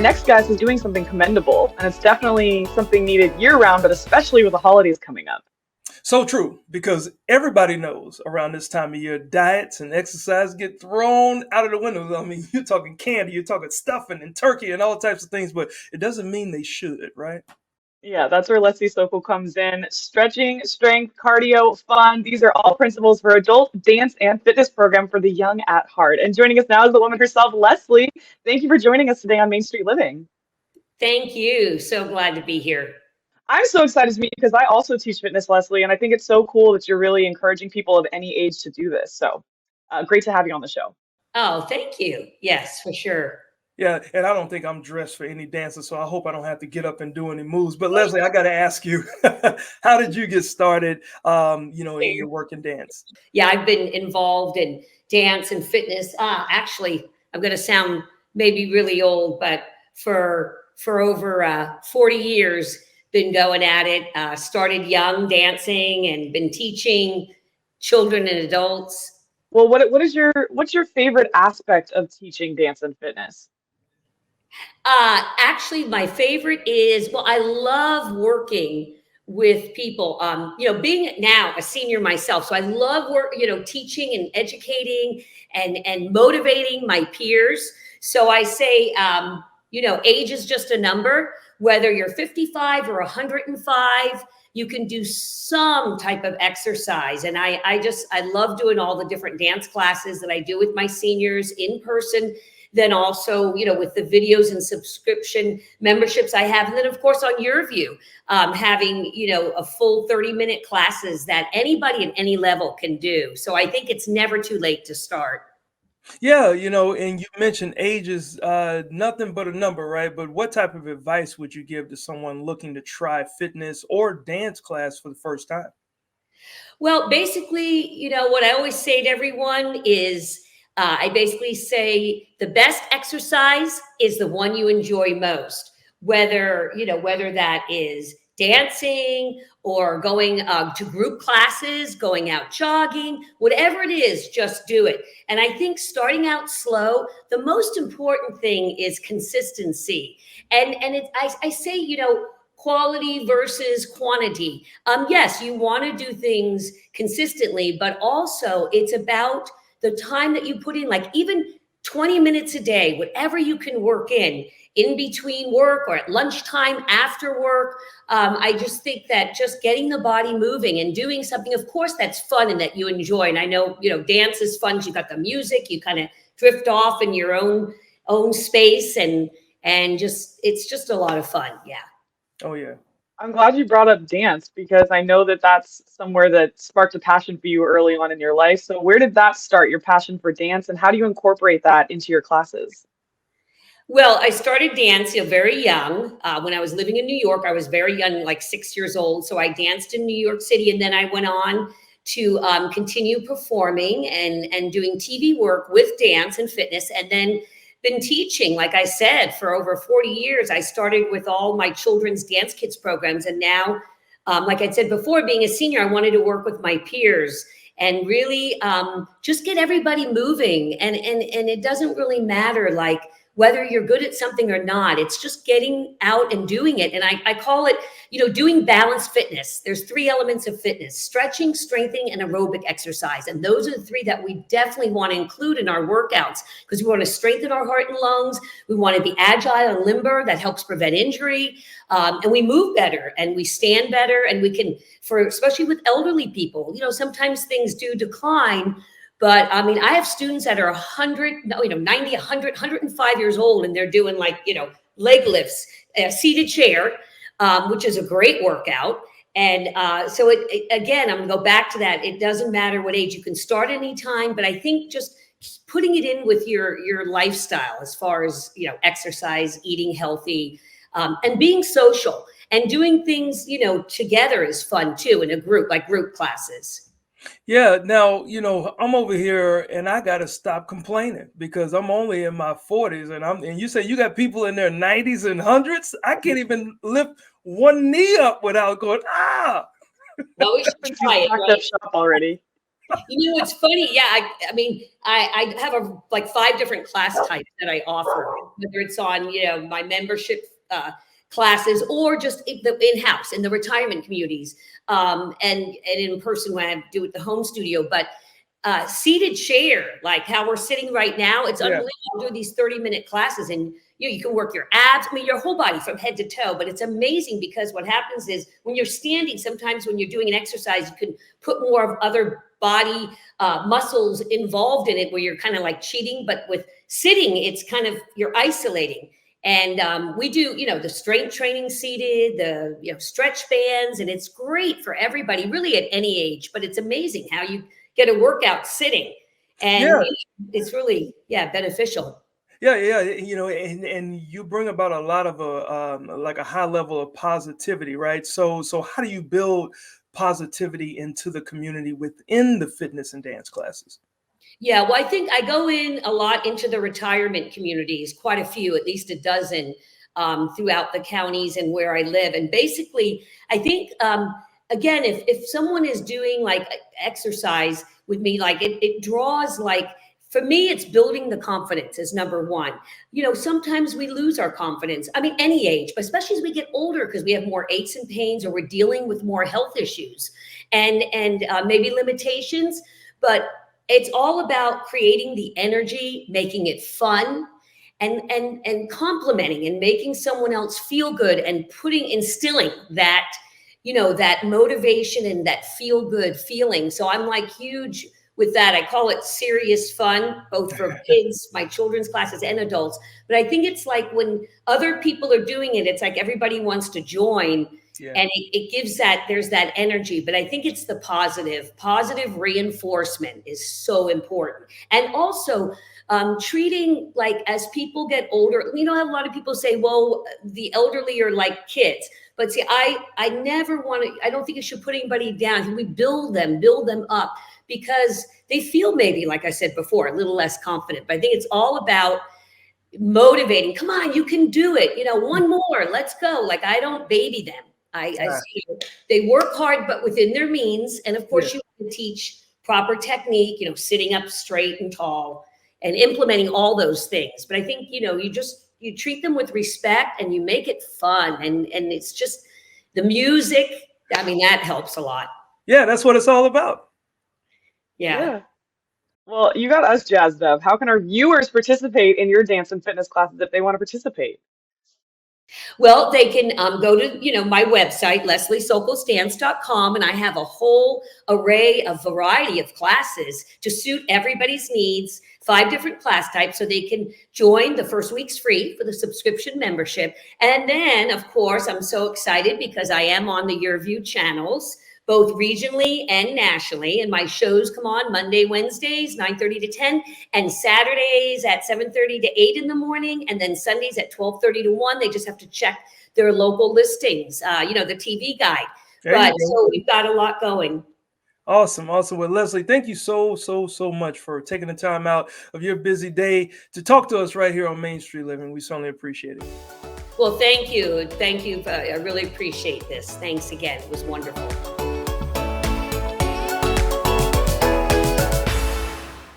next guest is doing something commendable, and it's definitely something needed year-round, but especially with the holidays coming up. So true, because everybody knows around this time of year, diets and exercise get thrown out of the windows. I mean, you're talking candy, you're talking stuffing and turkey and all types of things, but it doesn't mean they should, right? Yeah, that's where Leslie Sokol comes in. Stretching, strength, cardio, fun. These are all principles for adult dance and fitness program for the young at heart. And joining us now is the woman herself, Leslie. Thank you for joining us today on Main Street Living. Thank you. So glad to be here. I'm so excited to meet you because I also teach fitness, Leslie, and I think it's so cool that you're really encouraging people of any age to do this. So great to have you on the show. Oh, thank you. Yes, for sure. Yeah, and I don't think I'm dressed for any dancer, so I hope I don't have to get up and do any moves. But Leslie, I got to ask you, how did you get started, in your work in dance? Yeah, I've been involved in dance and fitness. Actually, I'm going to sound maybe really old, but for over 40 years, been going at it. Started young dancing and been teaching children and adults. Well, what's your favorite aspect of teaching dance and fitness? Actually, my favorite is, well, I love working with people. Being now a senior myself, so I love teaching and educating and motivating my peers. So I say, age is just a number. Whether you're 55 or 105, you can do some type of exercise. And I love doing all the different dance classes that I do with my seniors in person. Then also, with the videos and subscription memberships I have. And then, of course, on YourView, having, a full 30-minute classes that anybody at any level can do. So I think it's never too late to start. Yeah, and you mentioned age is nothing but a number, right? But what type of advice would you give to someone looking to try fitness or dance class for the first time? Well, basically, what I always say to everyone is, I basically say the best exercise is the one you enjoy most, whether that is dancing or going to group classes, going out jogging, whatever it is, just do it. And I think starting out slow, the most important thing is consistency. And I say, quality versus quantity. Yes, you want to do things consistently, but also it's about the time that you put in, like even 20 minutes a day, whatever you can work in between work or at lunchtime, after work. I just think that just getting the body moving and doing something, of course, that's fun and that you enjoy. And I know, dance is fun. You got the music, you kind of drift off in your own space and it's just a lot of fun. Yeah. Oh, yeah. I'm glad you brought up dance because I know that that's somewhere that sparked a passion for you early on in your life. So where did that start, your passion for dance, and how do you incorporate that into your classes? Well, I started dancing very young. When I was living in New York, I was very young, like 6 years old. So I danced in New York City, and then I went on to continue performing and doing TV work with dance and fitness, and then been teaching, like I said, for over 40 years. I started with all my children's dance kids programs. And now, like I said before, being a senior, I wanted to work with my peers and really just get everybody moving. And it doesn't really matter like whether you're good at something or not. It's just getting out and doing it. And I call it, doing balanced fitness. There's 3 elements of fitness: stretching, strengthening, and aerobic exercise. And those are the 3 that we definitely want to include in our workouts because we want to strengthen our heart and lungs. We want to be agile and limber. That helps prevent injury. And we move better and we stand better. And we can, especially with elderly people, sometimes things do decline. But I mean, I have students that are 90, 100, 105 years old, and they're doing leg lifts, a seated chair, which is a great workout. And so again, I'm going to go back to that. It doesn't matter what age. You can start anytime, but I think just putting it in with your lifestyle as far as, exercise, eating healthy, and being social and doing things, together is fun too in a group, like group classes. Yeah, now, I'm over here and I got to stop complaining because I'm only in my 40s and you say you got people in their 90s and 100s. I can't even lift one knee up without going, ah. No, we should try it. Right? Shop already. You know, it's funny. Yeah, I mean, I have like 5 different class types that I offer, whether it's on, my membership classes or just in-house in the retirement communities, and in person when I do it at the home studio. But seated chair, like how we're sitting right now, it's Yeah. unbelievable. I'll do these 30-minute classes, and you can work your abs, I mean, your whole body from head to toe. But it's amazing because what happens is when you're standing, sometimes when you're doing an exercise, you can put more of other body muscles involved in it where you're kind of like cheating. But with sitting, it's kind of, you're isolating. And we do, the strength training seated, the stretch bands, and it's great for everybody, really at any age. But it's amazing how you get a workout sitting, and Yeah. it's really beneficial. Yeah, yeah, and you bring about a lot of like a high level of positivity, right? So how do you build positivity into the community within the fitness and dance classes? Yeah, well, I think I go in a lot into the retirement communities, quite a few, at least a dozen, throughout the counties and where I live. And basically, I think, again, if someone is doing like exercise with me, like it draws like, for me, it's building the confidence is number one. Sometimes we lose our confidence. I mean, any age, but especially as we get older, because we have more aches and pains, or we're dealing with more health issues and maybe limitations. But it's all about creating the energy, making it fun, and complimenting and making someone else feel good, and instilling that, that motivation and that feel good feeling. So I'm like huge with that. I call it serious fun, both for kids, my children's classes, and adults. But I think it's like when other people are doing it, it's like everybody wants to join, Yeah. and it gives there's that energy. But I think it's the positive reinforcement is so important. And also treating, like, as people get older, how a lot of people say, well, the elderly are like kids. But see, I never want to, I don't think you should put anybody down. We build them up, because they feel, maybe, like I said before, a little less confident. But I think it's all about motivating. Come on, you can do it. One more, let's go. Like, I don't baby them. Ah, They work hard, but within their means. And of yeah. course, you can teach proper technique, sitting up straight and tall and implementing all those things. But I think, you treat them with respect, and you make it fun. And it's just the music. I mean, that helps a lot. Yeah, that's what it's all about. Yeah. Yeah. Well, you got us jazzed up. How can our viewers participate in your dance and fitness classes if they want to participate? Well, they can go to, my website, lesliesokolsdance.com, and I have a whole array of variety of classes to suit everybody's needs, 5 different class types, so they can join. The first week's free for the subscription membership. And then, of course, I'm so excited because I am on the YourView channels, both regionally and nationally. And my shows come on Monday, Wednesdays, 9:30 to 10, and Saturdays at 7:30 to 8 in the morning, and then Sundays at 12:30 to 1. They just have to check their local listings, the TV guide. There you But go. so we've got a lot going. Awesome, awesome. Well, Leslie, thank you so much for taking the time out of your busy day to talk to us right here on Main Street Living. We certainly appreciate it. Well, thank you. Thank you. I really appreciate this. Thanks again. It was wonderful.